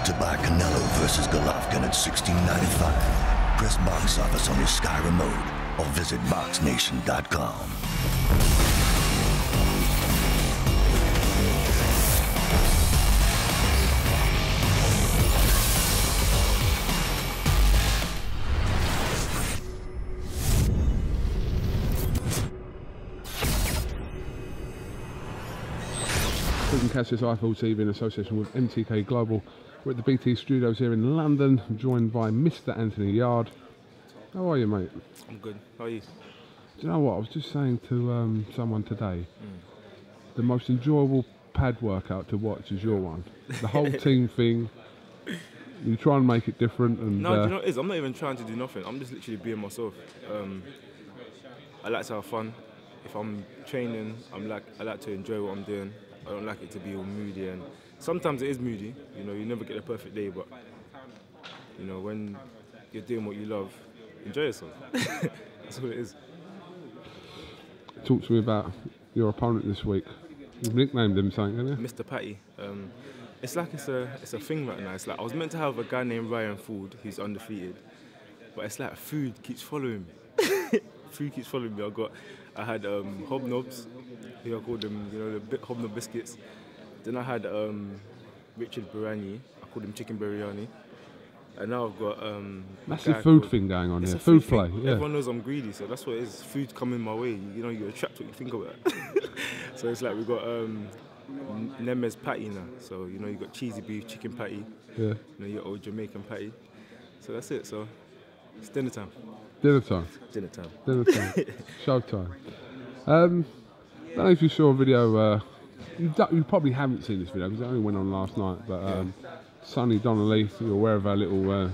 to buy Canelo versus Golovkin at $16.95. Press box office on your Sky remote or visit BoxNation.com. CASSIUS IFL TV in association with MTK Global. We're at the BT studios here in London, joined by Mr. Anthony Yarde. How are you, mate? I'm good. How are you? Do you know what? I was just saying to someone today, the most enjoyable pad workout to watch is your one. The whole team thing, you try and make it different. And no, do you know what it is? I'm not even trying to do nothing. I'm just literally being myself. I like to have fun. If I'm training, I like to enjoy what I'm doing. I don't like it to be all moody, and sometimes it is moody. You know, you never get a perfect day, but you know, when you're doing what you love, enjoy yourself. That's what it is. Talk to me about your opponent this week. You've nicknamed him something, haven't you? Mr. Patty. It's like it's a thing right now. It's like I was meant to have a guy named Ryan Ford who's undefeated, but it's like food keeps following me. Food keeps following me. I had hobnobs, I called them, you know, the hobnob biscuits. Then I had Richard Biryani, I called him chicken biryani. And now I've got massive food thing going on here, food play. Yeah. Everyone knows I'm greedy, so that's what it is. Food coming my way, you know, you attract what you think about. So it's like we've got Nemes patty now. So, you know, you've got cheesy beef, chicken patty, yeah. You know, your old Jamaican patty. So that's it, so it's dinner time. Dinner time. Dinner time. Dinner time. Showtime. I don't know if you saw a video. You probably haven't seen this video because it only went on last night. But Sonny Donnelly, you're aware of our little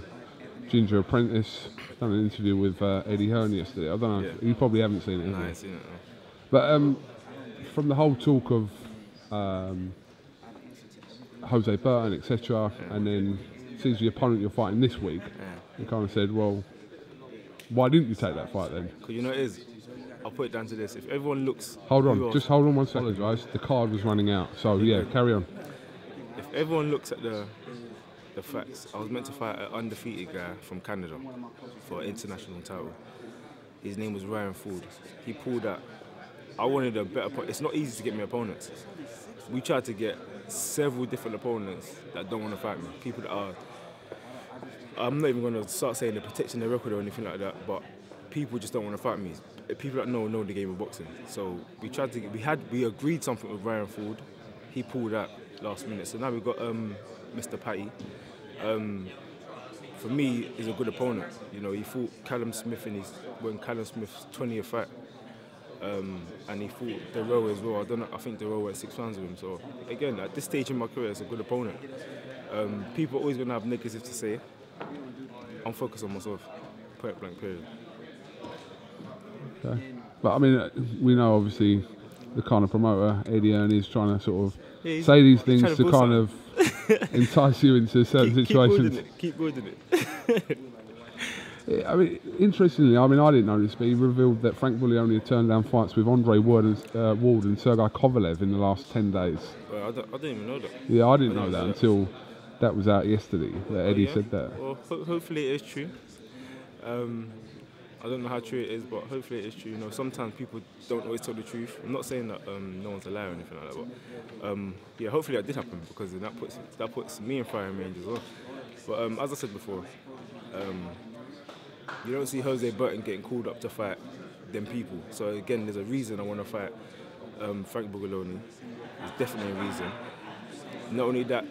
ginger apprentice. Done an interview with Eddie Hearn yesterday. I don't know. Yeah. You probably haven't seen it. No, I haven't seen it. No. But from the whole talk of Jose Burton, etc., and then sees the opponent you're fighting this week, you kind of said, well, why didn't you take that fight then? Because you know it is. I'll put it down to this. If everyone looks... Hold on, just hold on one second, guys. The card was running out, so yeah, carry on. If everyone looks at the facts, I was meant to fight an undefeated guy from Canada for an international title. His name was Ryan Ford. He pulled out. I wanted a better... It's not easy to get me opponents. We tried to get several different opponents that don't want to fight me. People that are... I'm not even going to start saying they're protecting their record or anything like that, but people just don't want to fight me. People that know the game of boxing. So we tried to we agreed something with Ryan Ford. He pulled out last minute. So now we've got Mr. Patty. For me, he's a good opponent. You know, he fought Callum Smith when Callum Smith's 20th fight. And he fought Dero as well. I think Dero went 6 rounds with him. So again, at this stage in my career, it's a good opponent. People are always going to have negatives to say. I'm focused on myself. Point blank period. Okay. But I mean, we know obviously the kind of promoter Eddie Hearn is trying to sort of say these things to kind of entice you into certain situations. Keep building it. I mean, interestingly, I didn't know this, but he revealed that Frank Buglioni had turned down fights with Ward and Sergei Kovalev in the last 10 days. Well, I didn't even know that. Yeah, I didn't know that until that was out yesterday, that Eddie said that. Well, hopefully it is true. I don't know how true it is, but hopefully it is true. You know, sometimes people don't always tell the truth. I'm not saying that no one's a liar or anything like that, but yeah, hopefully that did happen because then that puts me in firing range as well. But as I said before, you don't see Jose Burton getting called up to fight them people. So again, there's a reason I want to fight Frank Buglioni. There's definitely a reason. Not only that,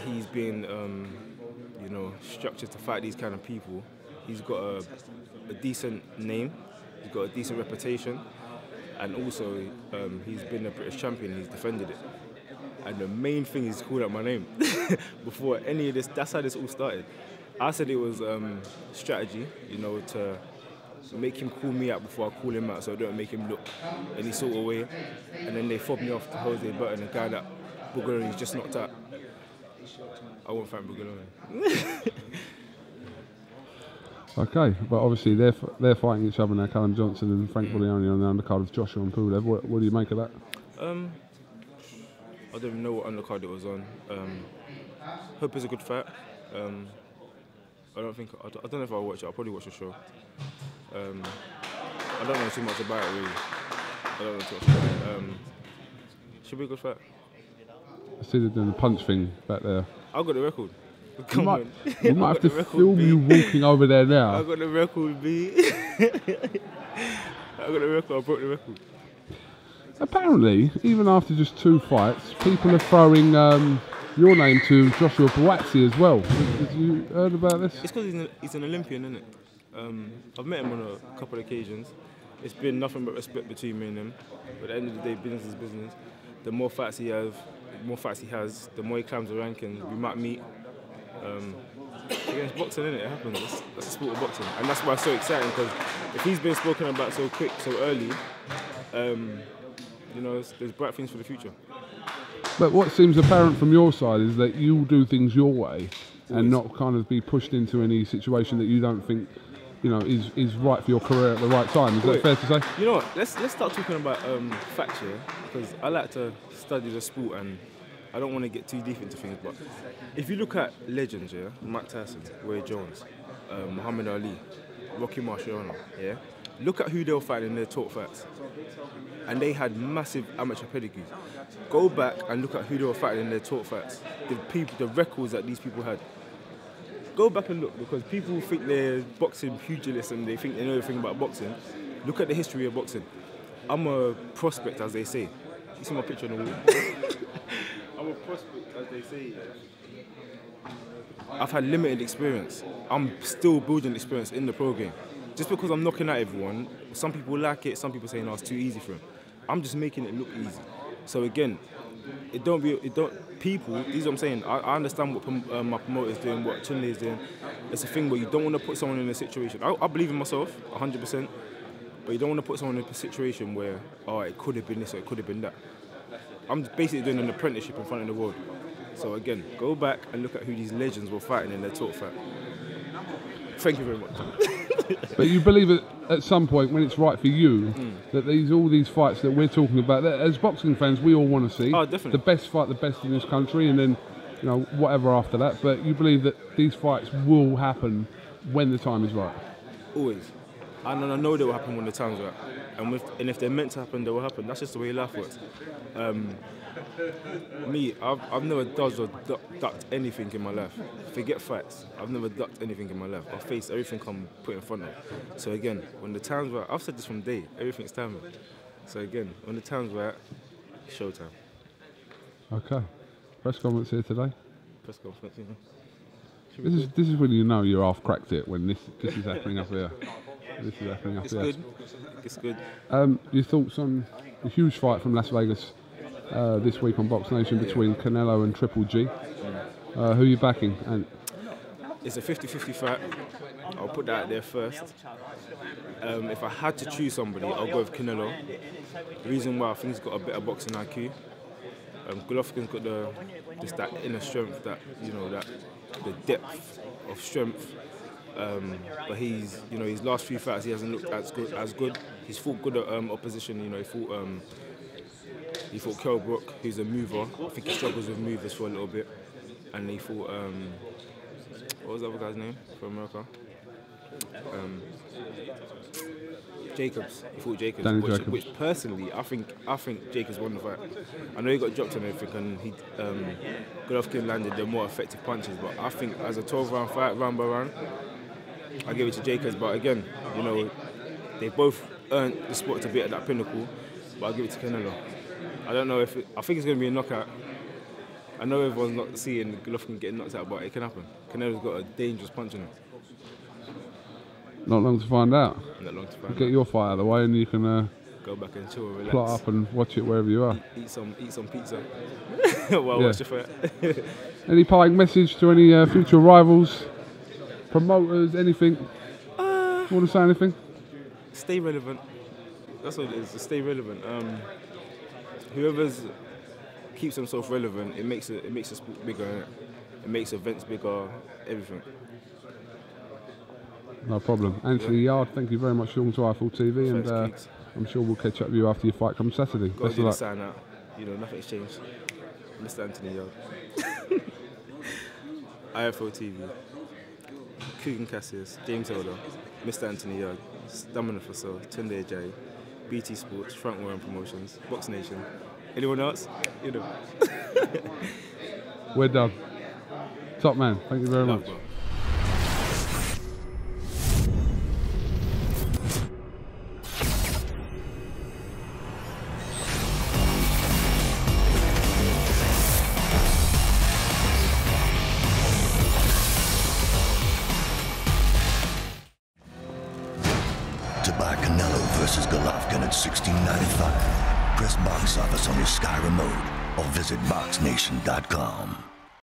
he's been you know, structured to fight these kind of people. He's got a decent name, he's got a decent reputation, and also he's been a British champion, he's defended it. And the main thing is he called out my name. Before any of this, that's how this all started. I said it was strategy, you know, to make him call me out before I call him out so I don't make him look any sort of way. And then they fobbed me off to Jose Burton, a guy that Buglioni's just knocked out. I won't fight Buglioni. Okay, but obviously they're fighting each other now, Callum Johnson and Frank Buglioni on the undercard of Joshua and Pulev. What do you make of that? I don't even know what undercard it was on. Hope it's a good fight. I don't know if I'll watch it. I'll probably watch the show. I don't know too much about it really. I don't know too much about it. Should be a good fight. I see they're doing the punch thing back there. I've got the record. We might have to film you walking over there now. I got the record, B. I got the record. I broke the record. Apparently, even after just 2 fights, people are throwing your name to Joshua Buatsi as well. Have you heard about this? It's because he's an Olympian, isn't it? I've met him on a couple of occasions. It's been nothing but respect between me and him. But at the end of the day, business is business. The more fights he has, the more he climbs the rankings. We might meet. Against boxing, innit? It happens. That's the sport of boxing, and that's why it's so exciting. Because if he's been spoken about so quick, so early, you know, there's bright things for the future. But what seems apparent from your side is that you'll do things your way and not kind of be pushed into any situation that you don't think, you know, is right for your career at the right time. Is that fair to say? You know what? Let's start talking about facts here, because I like to study the sport and I don't want to get too deep into things. But if you look at legends, yeah, Mike Tyson, Roy Jones, Muhammad Ali, Rocky Marciano, yeah, look at who they were fighting in their top fights, and they had massive amateur pedigrees. Go back and look at who they were fighting in their top fights. The records that these people had. Go back and look, because people think they're boxing pugilists and they think they know everything about boxing. Look at the history of boxing. I'm a prospect, as they say. You see my picture on the wall? I'm a prospect, as they say. I've had limited experience. I'm still building experience in the pro game. Just because I'm knocking at everyone, some people like it, some people saying, "Oh, it's too easy for him." I'm just making it look easy. So again, people, this is what I'm saying, I understand what my promoter's doing, what Chinley is doing. It's a thing where you don't want to put someone in a situation. I believe in myself, 100%, but you don't want to put someone in a situation where, oh, it could have been this or it could have been that. I'm basically doing an apprenticeship in front of the world. So again, go back and look at who these legends were fighting in their top fight. Thank you very much. But you believe that at some point, when it's right for you, that all these fights that we're talking about, that as boxing fans, we all want to see. Oh, definitely. The best fight, the best in this country, and then, you know, whatever after that. But you believe that these fights will happen when the time is right. Always. And I know they will happen when the time's right. And if they're meant to happen, they will happen. That's just the way life works. I've never dodged or ducked anything in my life. Forget fights. I've never ducked anything in my life. I face everything I'm put in front of. So again, when the time's right, I've said this from day, everything's timing. So again, when the time's right, showtime. Okay. Press conference here today. Press conference, you know. This is when you know you're half cracked it, when this is happening up here. This is happening up here. It's good. Your thoughts on the huge fight from Las Vegas this week on BoxNation between Canelo and Triple G? Who are you backing? And it's a 50-50 fight. I'll put that out there first. If I had to choose somebody, I'll go with Canelo. The reason why, I think he's got a better boxing IQ. Golovkin's got that inner strength, that, you know, that the depth of strength. But his last few fights he hasn't looked as good. He's fought good opposition. You know, he fought Kell Brook, who's a mover. I think he struggles with movers for a little bit. And he fought what was the other guy's name from America? Jacobs. He fought Jacobs, which personally I think Jacobs won the fight. I know he got dropped and everything, and Golovkin landed the more effective punches. But I think as a 12-round fight, round by round, I give it to Jacobs. But again, you know, they both earned the spot to be at that pinnacle. But I'll give it to Canelo. I don't know if I think it's going to be a knockout. I know everyone's not seeing Golovkin getting knocked out, but it can happen. Canelo's got a dangerous punch in him. Not long to find out. Not long to find out. Get your fight out of the way, and you can go back and chill and relax. Plot up and watch it wherever you are. Eat some pizza while watch the fight. Any parting message to any future rivals, promoters, anything? You want to say anything? Stay relevant. That's what it is. Stay relevant. Whoever keeps themselves relevant, it makes the sport bigger. It makes events bigger. Everything. No problem. Anthony Yarde, thank you very much for talking to iFull TV, and I'm sure we'll catch up with you after your fight comes Saturday. Got to do the sign out. You know, nothing's changed. Mr. Anthony Yarde. IFO TV, KUGAN CASSIUS, James Elder, Mr. Anthony Yarde, Stamina for Sale, Tunde Ajayi, BT Sports, Frank Warren Promotions, BoxNation. Anyone else? You know. We're done. Top man, thank you very much. Bro. To buy Canelo versus Golovkin at $16.95, press box office on your Sky remote or visit BoxNation.com.